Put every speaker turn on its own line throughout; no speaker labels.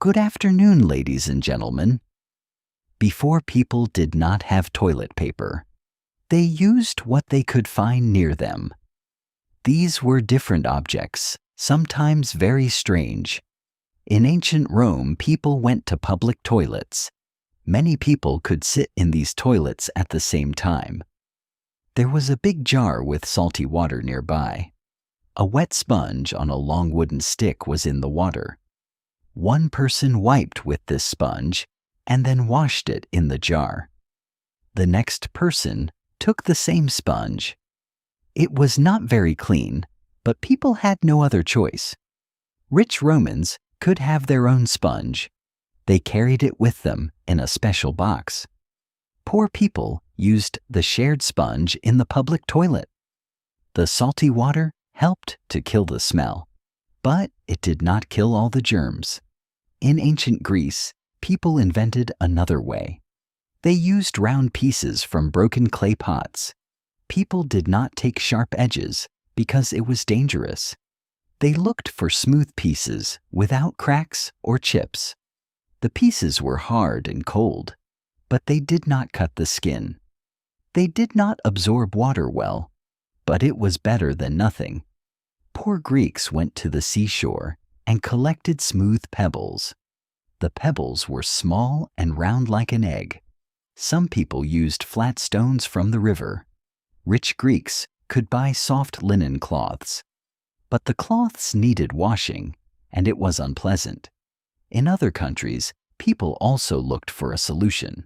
Good afternoon, ladies and gentlemen. Before people did not have toilet paper, they used what they could find near them. These were different objects, sometimes very strange. In ancient Rome, people went to public toilets. Many people could sit in these toilets at the same time. There was a big jar with salty water nearby. A wet sponge on a long wooden stick was in the water. One person wiped with this sponge and then washed it in the jar. The next person took the same sponge. It was not very clean, but people had no other choice. Rich Romans could have their own sponge. They carried it with them in a special box. Poor people used the shared sponge in the public toilet. The salty water helped to kill the smell, but it did not kill all the germs. In ancient Greece, people invented another way. They used round pieces from broken clay pots. People did not take sharp edges because it was dangerous. They looked for smooth pieces without cracks or chips. The pieces were hard and cold, but they did not cut the skin. They did not absorb water well, but it was better than nothing. Poor Greeks went to the seashore and collected smooth pebbles. The pebbles were small and round like an egg. Some people used flat stones from the river. Rich Greeks could buy soft linen cloths. But the cloths needed washing, and it was unpleasant. In other countries, people also looked for a solution.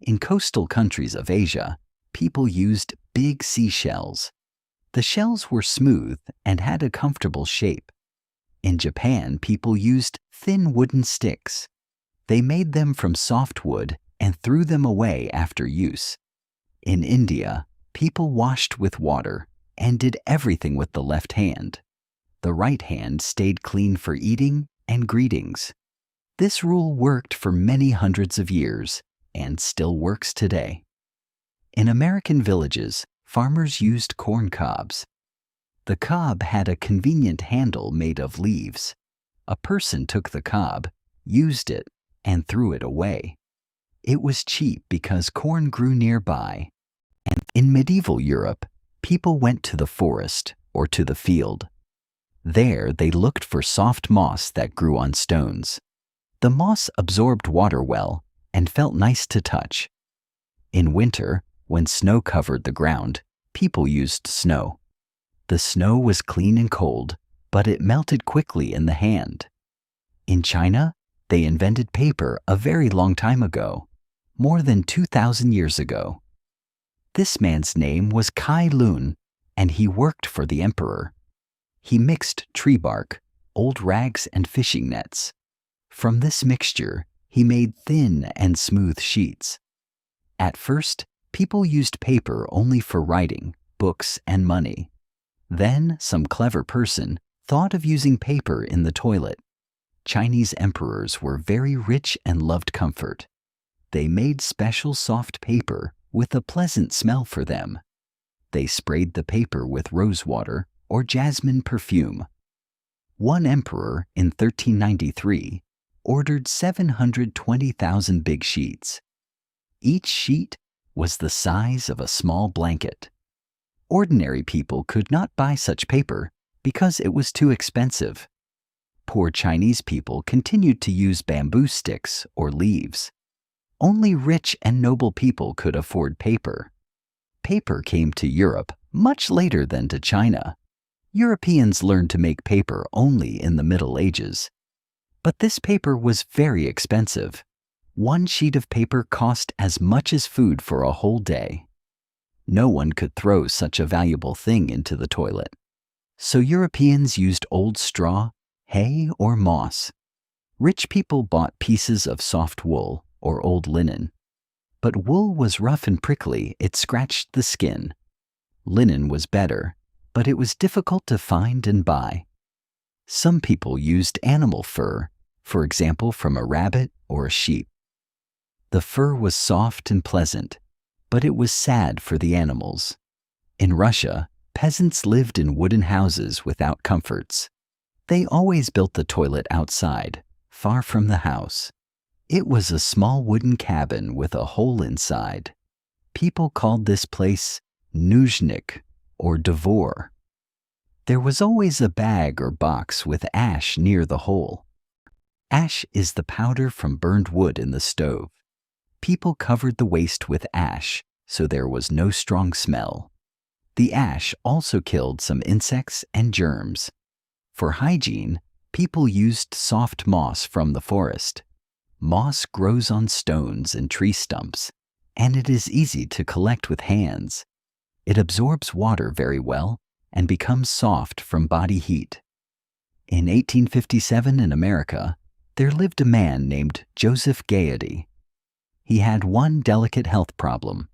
In coastal countries of Asia, people used big seashells. The shells were smooth and had a comfortable shape. In Japan, people used thin wooden sticks. They made them from soft wood and threw them away after use. In India, people washed with water and did everything with the left hand. The right hand stayed clean for eating and greetings. This rule worked for many hundreds of years and still works today. In American villages, farmers used corn cobs. The cob had a convenient handle made of leaves. A person took the cob, used it, and threw it away. It was cheap because corn grew nearby. And in medieval Europe, people went to the forest or to the field. There they looked for soft moss that grew on stones. The moss absorbed water well and felt nice to touch. In winter, when snow covered the ground, people used snow. The snow was clean and cold, but it melted quickly in the hand. In China, they invented paper a very long time ago, more than 2,000 years ago. This man's name was Kai Lun, and he worked for the emperor. He mixed tree bark, old rags, and fishing nets. From this mixture, he made thin and smooth sheets. At first, people used paper only for writing, books, and money. Then, some clever person thought of using paper in the toilet. Chinese emperors were very rich and loved comfort. They made special soft paper with a pleasant smell for them. They sprayed the paper with rose water or jasmine perfume. One emperor in 1393 ordered 720,000 big sheets. Each sheet was the size of a small blanket. Ordinary people could not buy such paper because it was too expensive. Poor Chinese people continued to use bamboo sticks or leaves. Only rich and noble people could afford paper. Paper came to Europe much later than to China. Europeans learned to make paper only in the Middle Ages. But this paper was very expensive. One sheet of paper cost as much as food for a whole day. No one could throw such a valuable thing into the toilet. So Europeans used old straw, hay, or moss. Rich people bought pieces of soft wool or old linen. But wool was rough and prickly, it scratched the skin. Linen was better, but it was difficult to find and buy. Some people used animal fur, for example from a rabbit or a sheep. The fur was soft and pleasant, but it was sad for the animals. In Russia, peasants lived in wooden houses without comforts. They always built the toilet outside, far from the house. It was a small wooden cabin with a hole inside. People called this place Nuzhnik or Dvor. There was always a bag or box with ash near the hole. Ash is the powder from burned wood in the stove. People covered the waste with ash, so there was no strong smell. The ash also killed some insects and germs. For hygiene, people used soft moss from the forest. Moss grows on stones and tree stumps, and it is easy to collect with hands. It absorbs water very well and becomes soft from body heat. In 1857 in America, there lived a man named Joseph Gaiety. He had one delicate health problem.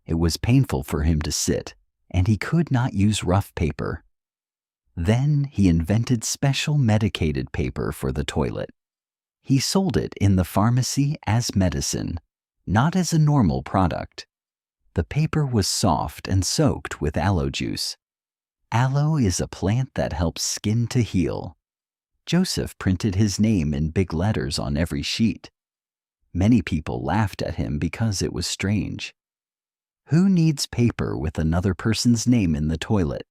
It was painful for him to sit, and he could not use rough paper. Then he invented special medicated paper for the toilet. He sold it in the pharmacy as medicine, not as a normal product. The paper was soft and soaked with aloe juice. Aloe is a plant that helps skin to heal. Joseph printed his name in big letters on every sheet. Many people laughed at him because it was strange. Who needs paper with another person's name in the toilet?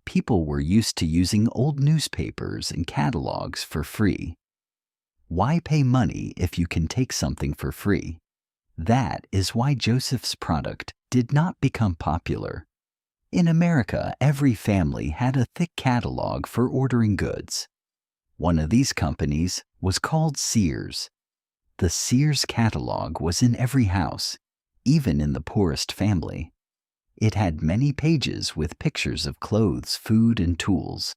People were used to using old newspapers and catalogs for free. Why pay money if you can take something for free? That is why Joseph's product did not become popular. In America, every family had a thick catalog for ordering goods. One of these companies was called Sears. The Sears catalog was in every house, even in the poorest family. It had many pages with pictures of clothes, food, and tools.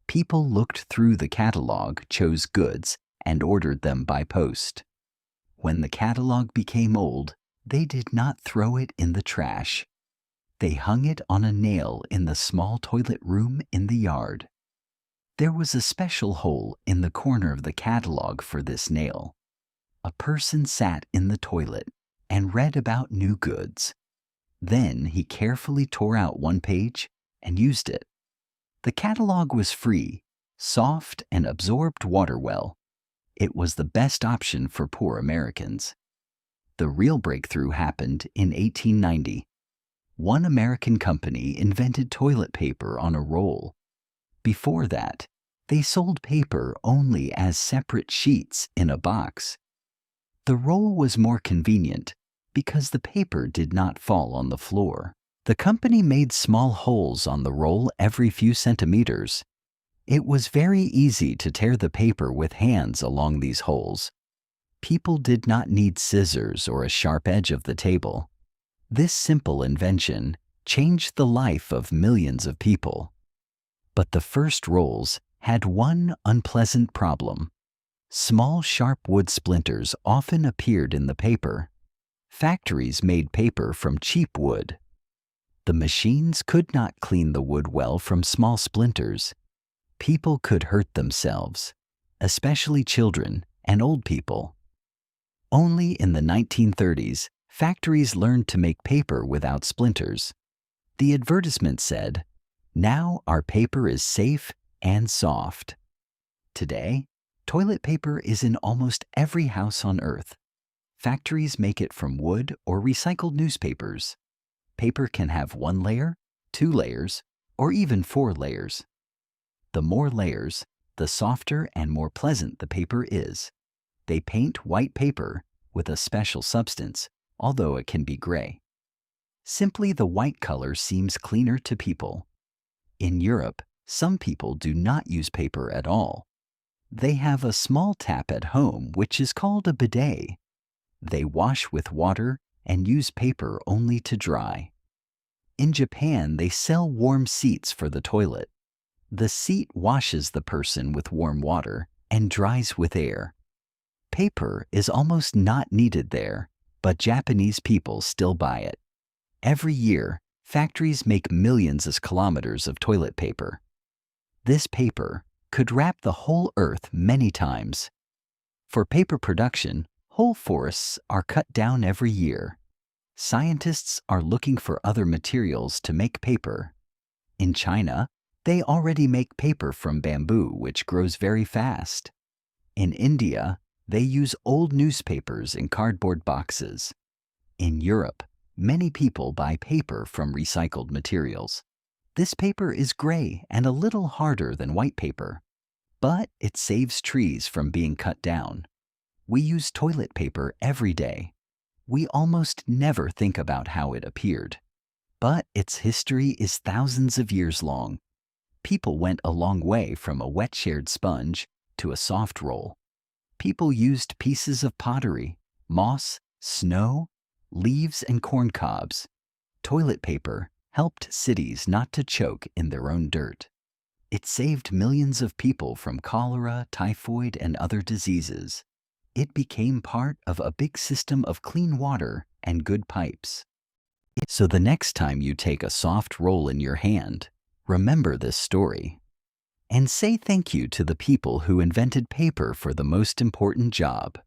People looked through the catalog, chose goods, and ordered them by post. When the catalog became old, they did not throw it in the trash. They hung it on a nail in the small toilet room in the yard. There was a special hole in the corner of the catalog for this nail. A person sat in the toilet and read about new goods. Then he carefully tore out one page and used it. The catalog was free, soft, and absorbed water well. It was the best option for poor Americans. The real breakthrough happened in 1890. One American company invented toilet paper on a roll. Before that, they sold paper only as separate sheets in a box. The roll was more convenient because the paper did not fall on the floor. The company made small holes on the roll every few centimeters. It was very easy to tear the paper with hands along these holes. People did not need scissors or a sharp edge of the table. This simple invention changed the life of millions of people. But the first rolls had one unpleasant problem. Small sharp wood splinters often appeared in the paper. Factories made paper from cheap wood. The machines could not clean the wood well from small splinters. People could hurt themselves, especially children and old people. Only in the 1930s, factories learned to make paper without splinters. The advertisement said, "Now our paper is safe and soft." Today, toilet paper is in almost every house on Earth. Factories make it from wood or recycled newspapers. Paper can have 1 layer, 2 layers, or even 4 layers. The more layers, the softer and more pleasant the paper is. They paint white paper with a special substance, although it can be gray. Simply the white color seems cleaner to people. In Europe, some people do not use paper at all. They have a small tap at home which is called a bidet. They wash with water and use paper only to dry. In Japan, they sell warm seats for the toilet. The seat washes the person with warm water and dries with air. Paper is almost not needed there, but Japanese people still buy it. Every year, factories make millions of kilometers of toilet paper. This paper could wrap the whole Earth many times. For paper production, whole forests are cut down every year. Scientists are looking for other materials to make paper. In China, they already make paper from bamboo, which grows very fast. In India, they use old newspapers in cardboard boxes. In Europe, many people buy paper from recycled materials. This paper is gray and a little harder than white paper, but it saves trees from being cut down. We use toilet paper every day. We almost never think about how it appeared, but its history is thousands of years long. People went a long way from a wet shared sponge to a soft roll. People used pieces of pottery, moss, snow, leaves, and corn cobs. Toilet paper helped cities not to choke in their own dirt. It saved millions of people from cholera, typhoid, and other diseases. It became part of a big system of clean water and good pipes. So the next time you take a soft roll in your hand, remember this story. And say thank you to the people who invented paper for the most important job.